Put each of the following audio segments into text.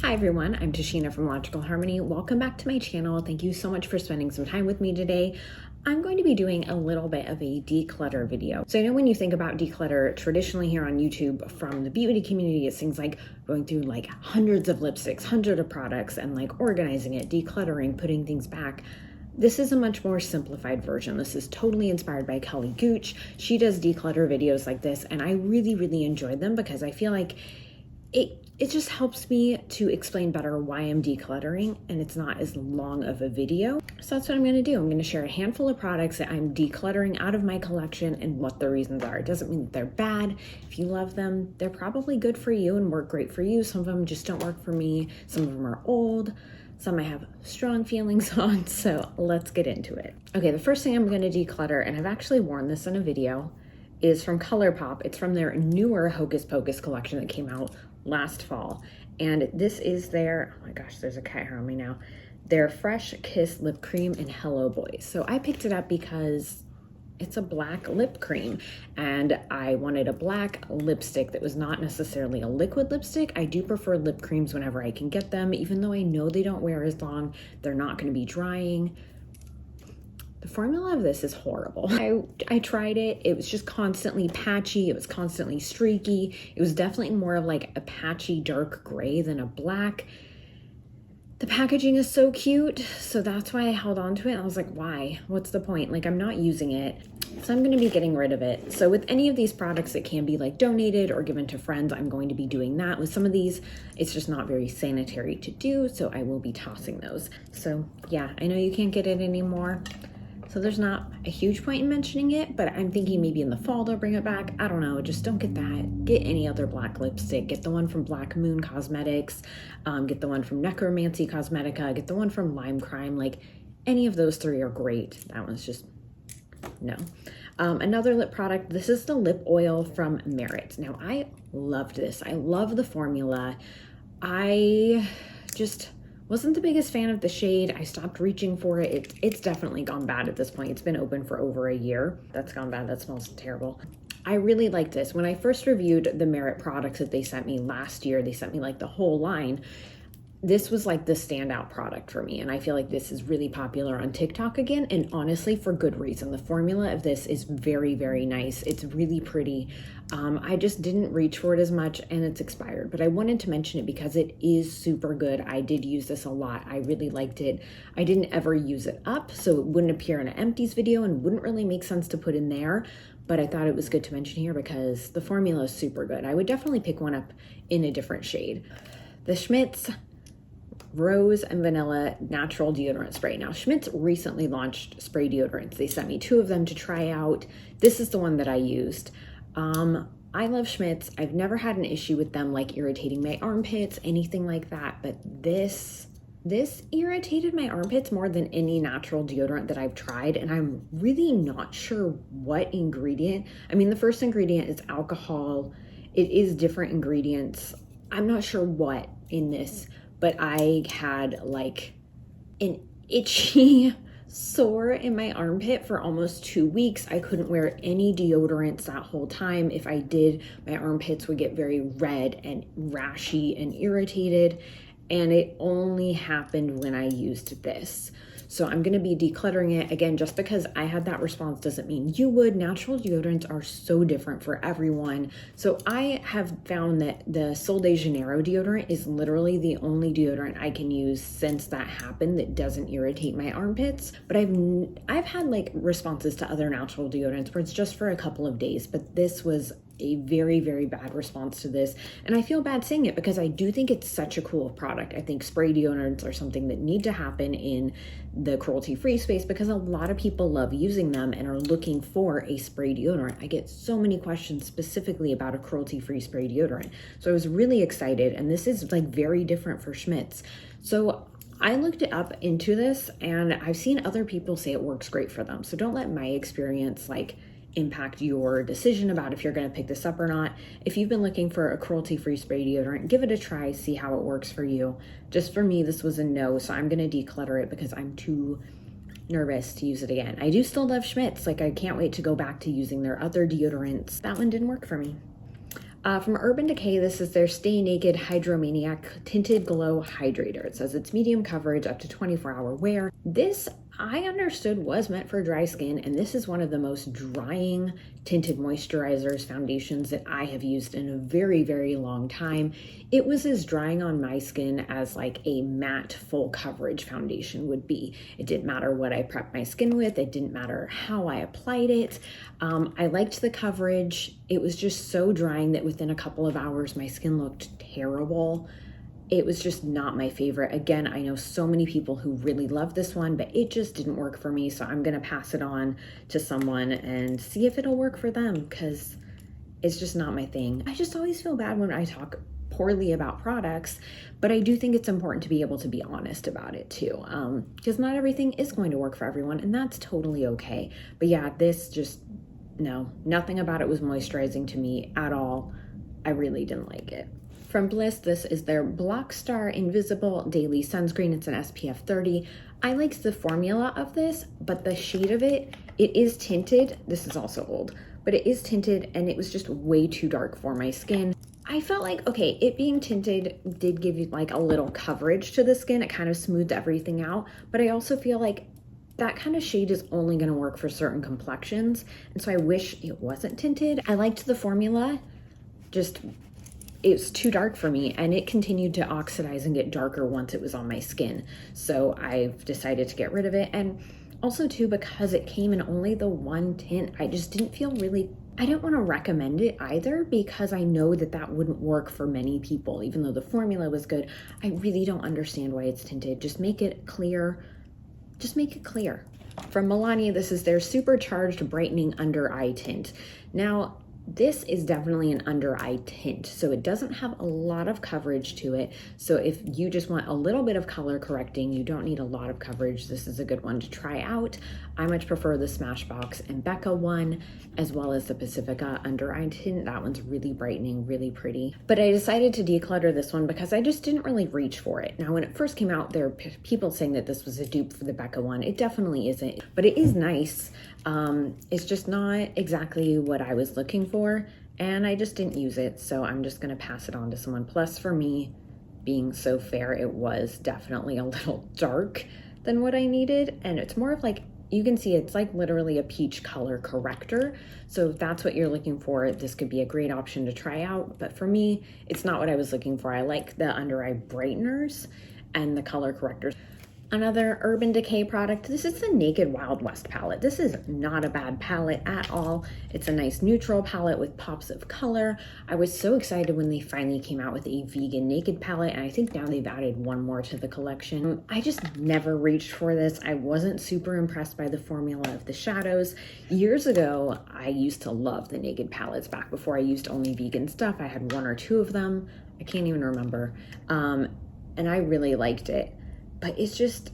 Hi everyone, I'm Tashina from Logical Harmony. Welcome back to my channel. Thank you so much for spending some time with me today. I'm going to be doing a little bit of a declutter video. So I know when you think about declutter traditionally here on YouTube from the beauty community, it's things like going through like hundreds of lipsticks, hundreds of products and like organizing it, decluttering, putting things back. This is a much more simplified version. This is totally inspired by Kelly Gooch. She does declutter videos like this and I really enjoyed them because I feel like it just helps me to explain better why I'm decluttering and it's not as long of a video. So that's what I'm gonna do. I'm gonna share a handful of products that I'm decluttering out of my collection and what the reasons are. It doesn't mean that they're bad. If you love them, they're probably good for you and work great for you. Some of them just don't work for me. Some of them are old. Some I have strong feelings on, so let's get into it. Okay, the first thing I'm gonna declutter, and I've actually worn this in a video, is from Colourpop. It's from their newer Hocus Pocus collection that came out last fall. And this is their, oh my gosh, there's a cat hair on me now, their Fresh Kiss Lip Cream in Hello Boys. So I picked it up because it's a black lip cream and I wanted a black lipstick that was not necessarily a liquid lipstick. I do prefer lip creams whenever I can get them, even though I know they don't wear as long, they're not gonna be drying. The formula of this is horrible. I tried it. It was just constantly patchy. It was constantly streaky. It was definitely more of like a patchy dark gray than a black. The packaging is so cute. So that's why I held on to it. I was like, why? What's the point? Like I'm not using it. So I'm going to be getting rid of it. So with any of these products that can be like donated or given to friends, I'm going to be doing that. With some of these, it's just not very sanitary to do. So I will be tossing those. So yeah, I know you can't get it anymore. So there's not a huge point in mentioning it, but I'm thinking maybe in the fall they'll bring it back. I don't know, just don't get that. Get any other black lipstick. Get the one from Black Moon Cosmetics, get the one from Necromancy Cosmetica, get the one from Lime Crime. Like any of those three are great. That one's just, no. Another lip product, this is the lip oil from Merit. Now I loved this. I love the formula. I just wasn't the biggest fan of the shade. I stopped reaching for it. It's definitely gone bad at this point. It's been open for over a year. That's gone bad. That smells terrible. I really like this. When I first reviewed the Merit products that they sent me last year, they sent me like the whole line. This was like the standout product for me. And I feel like this is really popular on TikTok again. And honestly, for good reason. The formula of this is very nice. It's really pretty. I just didn't reach for it as much and it's expired, but I wanted to mention it because it is super good. I did use this a lot. I really liked it. I didn't ever use it up, so it wouldn't appear in an empties video and wouldn't really make sense to put in there, but I thought it was good to mention here because the formula is super good. I would definitely pick one up in a different shade. The Schmidt's Rose and Vanilla Natural Deodorant Spray. Now, Schmidt's recently launched spray deodorants. They sent me 2 of them to try out. This is the one that I used. I love Schmidt's. I've never had an issue with them like irritating my armpits, anything like that, but this irritated my armpits more than any natural deodorant that I've tried, and I'm really not sure what ingredient. I mean, the first ingredient is alcohol. It is different ingredients. I'm not sure what in this, but I had like an itchy sore in my armpit for almost 2 weeks. I couldn't wear any deodorants that whole time. If I did, my armpits would get very red and rashy and irritated. And it only happened when I used this. So I'm going to be decluttering it. Again, just because I had that response doesn't mean you would. Natural deodorants are so different for everyone. So I have found that the Sol de Janeiro deodorant is literally the only deodorant I can use since that happened that doesn't irritate my armpits. But I've had like responses to other natural deodorants where it's just for a couple of days, but this was a very bad response to this. And I feel bad saying it because I do think it's such a cool product. I think spray deodorants are something that need to happen in the cruelty-free space because a lot of people love using them and are looking for a spray deodorant. I get so many questions specifically about a cruelty-free spray deodorant. So I was really excited, and this is like very different for Schmidt's. So I looked it up into this and I've seen other people say it works great for them. So don't let my experience like impact your decision about if you're going to pick this up or not. If you've been looking for a cruelty-free spray deodorant, give it a try, see how it works for you. Just for me, this was a no, so I'm going to declutter it because I'm too nervous to use it again. I do still love Schmidt's. Like, I can't wait to go back to using their other deodorants. That one didn't work for me. From Urban Decay, this is their Stay Naked Hydromaniac Tinted Glow Hydrator. It says it's medium coverage, up to 24-hour wear. This, I understood, was meant for dry skin, and this is one of the most drying tinted moisturizers, foundations that I have used in a very, very long time. It was as drying on my skin as like a matte full coverage foundation would be. It didn't matter what I prepped my skin with. It didn't matter how I applied it. I liked the coverage. It was just so drying that within a couple of hours, my skin looked terrible. It was just not my favorite. Again, I know so many people who really love this one, but it just didn't work for me. So I'm gonna pass it on to someone and see if it'll work for them, because it's just not my thing. I just always feel bad when I talk poorly about products, but I do think it's important to be able to be honest about it too, because not everything is going to work for everyone, and that's totally okay. But yeah, this just, no, nothing about it was moisturizing to me at all. I really didn't like it. From Bliss, this is their Blockstar Invisible Daily Sunscreen. It's an SPF 30. I like the formula of this, but the shade of it, it is tinted. This is also old, but it is tinted, and it was just way too dark for my skin. I felt like, okay, it being tinted did give you like a little coverage to the skin. It kind of smoothed everything out, but I also feel like that kind of shade is only gonna work for certain complexions, and so I wish it wasn't tinted. I liked the formula, just it's too dark for me, and it continued to oxidize and get darker once it was on my skin. So I've decided to get rid of it. And also too, because it came in only the one tint, I just didn't feel really, I didn't want to recommend it either, because I know that that wouldn't work for many people. Even though the formula was good, I really don't understand why it's tinted. Just make it clear. Just make it clear. From Milani, this is their Supercharged Brightening Under Eye Tint. Now, this is definitely an under eye tint, so it doesn't have a lot of coverage to it. So if you just want a little bit of color correcting, you don't need a lot of coverage, this is a good one to try out. I much prefer the Smashbox and Becca one, as well as the Pacifica under eye tint. That one's really brightening, really pretty. But I decided to declutter this one because I just didn't really reach for it. Now, when it first came out, there were people saying that this was a dupe for the Becca one. It definitely isn't, but it is nice. It's just not exactly what I was looking for, and I just didn't use it, so I'm just gonna pass it on to someone. Plus, for me, being so fair, it was definitely a little dark than what I needed, and it's more of like, you can see it's like literally a peach color corrector. So if that's what you're looking for, this could be a great option to try out. But for me, it's not what I was looking for. I like the under eye brighteners and the color correctors. Another Urban Decay product, this is the Naked Wild West palette. This is not a bad palette at all. It's a nice neutral palette with pops of color. I was so excited when they finally came out with a vegan naked palette, and I think now they've added one more to the collection. I just never reached for this. I wasn't super impressed by the formula of the shadows. Years ago, I used to love the naked palettes. Back before I used only vegan stuff, I had one or two of them. I can't even remember. And I really liked it. But it's just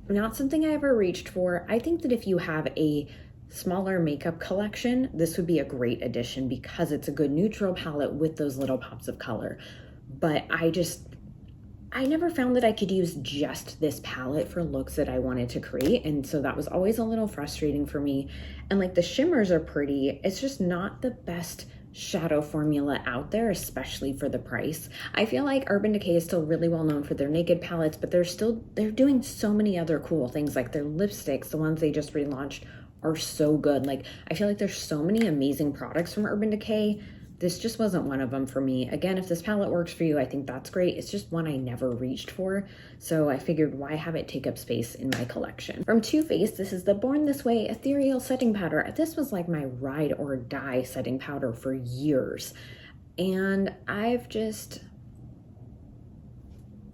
not something I ever reached for. I think that if you have a smaller makeup collection, this would be a great addition because it's a good neutral palette with those little pops of color. But I never found that I could use just this palette for looks that I wanted to create. And so that was always a little frustrating for me. And like the shimmers are pretty, it's just not the best shadow formula out there, especially for the price. I feel like Urban Decay is still really well known for their naked palettes, but they're doing so many other cool things. Like their lipsticks, the ones they just relaunched, are so good. Like I feel like there's so many amazing products from Urban Decay. This just wasn't one of them for me. Again, if this palette works for you, I think that's great. It's just one I never reached for. So I figured, why have it take up space in my collection? From Too Faced, this is the Born This Way Ethereal Setting Powder. This was like my ride or die setting powder for years. And I've just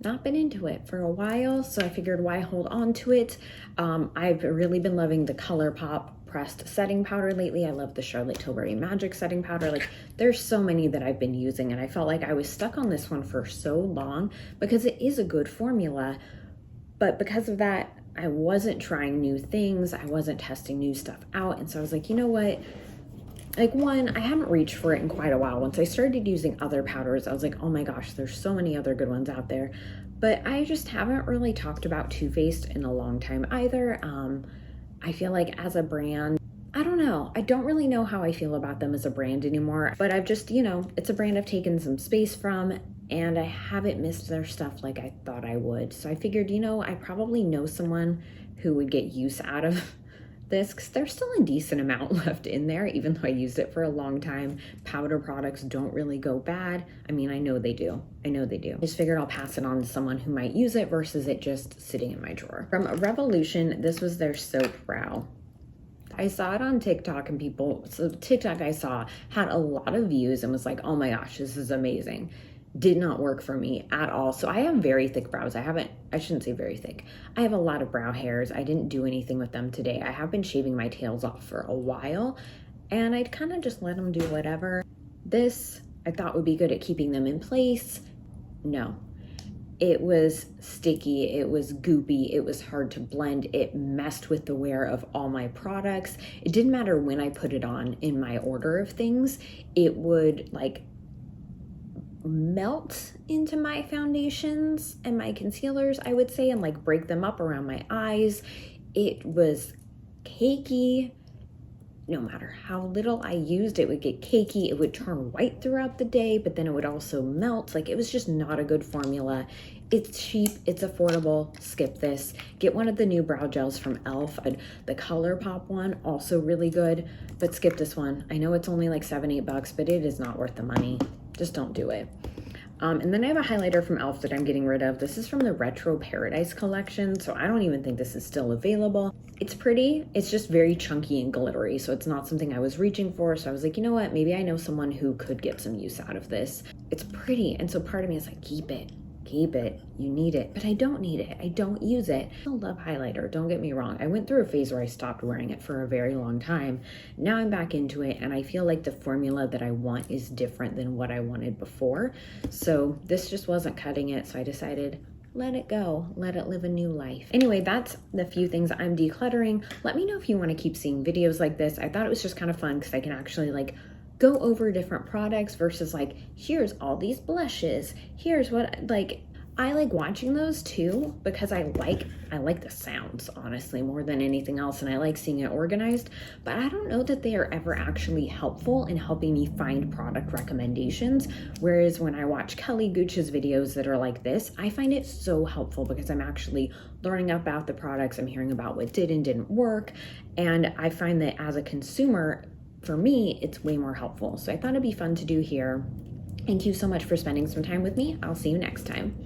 not been into it for a while. So I figured, why hold on to it? I've really been loving the Colourpop pressed setting powder lately. I love the Charlotte Tilbury Magic setting powder. Like there's so many that I've been using, and I felt like I was stuck on this one for so long because it is a good formula. But because of that, I wasn't trying new things. I wasn't testing new stuff out. And so I was like, you know what? Like one, I haven't reached for it in quite a while. Once I started using other powders, I was like, oh my gosh, there's so many other good ones out there. But I just haven't really talked about Too Faced in a long time either. I feel like as a brand, I don't know. I don't really know how I feel about them as a brand anymore, but I've just, it's a brand I've taken some space from, and I haven't missed their stuff like I thought I would. So I figured, I probably know someone who would get use out of this, because there's still a decent amount left in there, even though I used it for a long time. Powder products don't really go bad. I mean, I know they do. I just figured I'll pass it on to someone who might use it versus it just sitting in my drawer. From Revolution, this was their soap brow. I saw it on TikTok, and TikTok I saw had a lot of views and was like, oh my gosh, this is amazing. Did not work for me at all. So I have very thick brows. I shouldn't say very thick. I have a lot of brow hairs. I didn't do anything with them today. I have been shaving my tails off for a while, and I'd kind of just let them do whatever. This I thought would be good at keeping them in place. No. It was sticky, it was goopy, it was hard to blend, it messed with the wear of all my products. It didn't matter when I put it on in my order of things, it would like melt into my foundations and my concealers, I would say, and like break them up around my eyes. It was cakey. No matter how little I used, it would get cakey. It would turn white throughout the day, but then it would also melt. Like, it was just not a good formula. It's cheap, it's affordable, skip this. Get one of the new brow gels from e.l.f. The Colourpop one, also really good, but skip this one. I know it's only like $7-8, but it is not worth the money. Just don't do it. And then I have a highlighter from e.l.f. that I'm getting rid of. This is from the Retro Paradise collection, so I don't even think this is still available. It's pretty, it's just very chunky and glittery, so it's not something I was reaching for, so I was like, you know what, maybe I know someone who could get some use out of this. It's pretty, and so part of me is like, keep it, you need it, but I don't need it, I don't use it. I love highlighter, don't get me wrong. I went through a phase where I stopped wearing it for a very long time. Now I'm back into it, and I feel like the formula that I want is different than what I wanted before. So this just wasn't cutting it, so I decided, let it go, let it live a new life. Anyway, that's the few things I'm decluttering. Let me know if you want to keep seeing videos like this. I thought it was just kind of fun because I can actually like go over different products versus like, here's all these blushes, here's what, like, I like watching those too because I like the sounds, honestly, more than anything else, and I like seeing it organized, but I don't know that they are ever actually helpful in helping me find product recommendations. Whereas when I watch Kelly Gooch's videos that are like this, I find it so helpful because I'm actually learning about the products, I'm hearing about what did and didn't work, and I find that as a consumer, for me, it's way more helpful. So I thought it'd be fun to do here. Thank you so much for spending some time with me. I'll see you next time.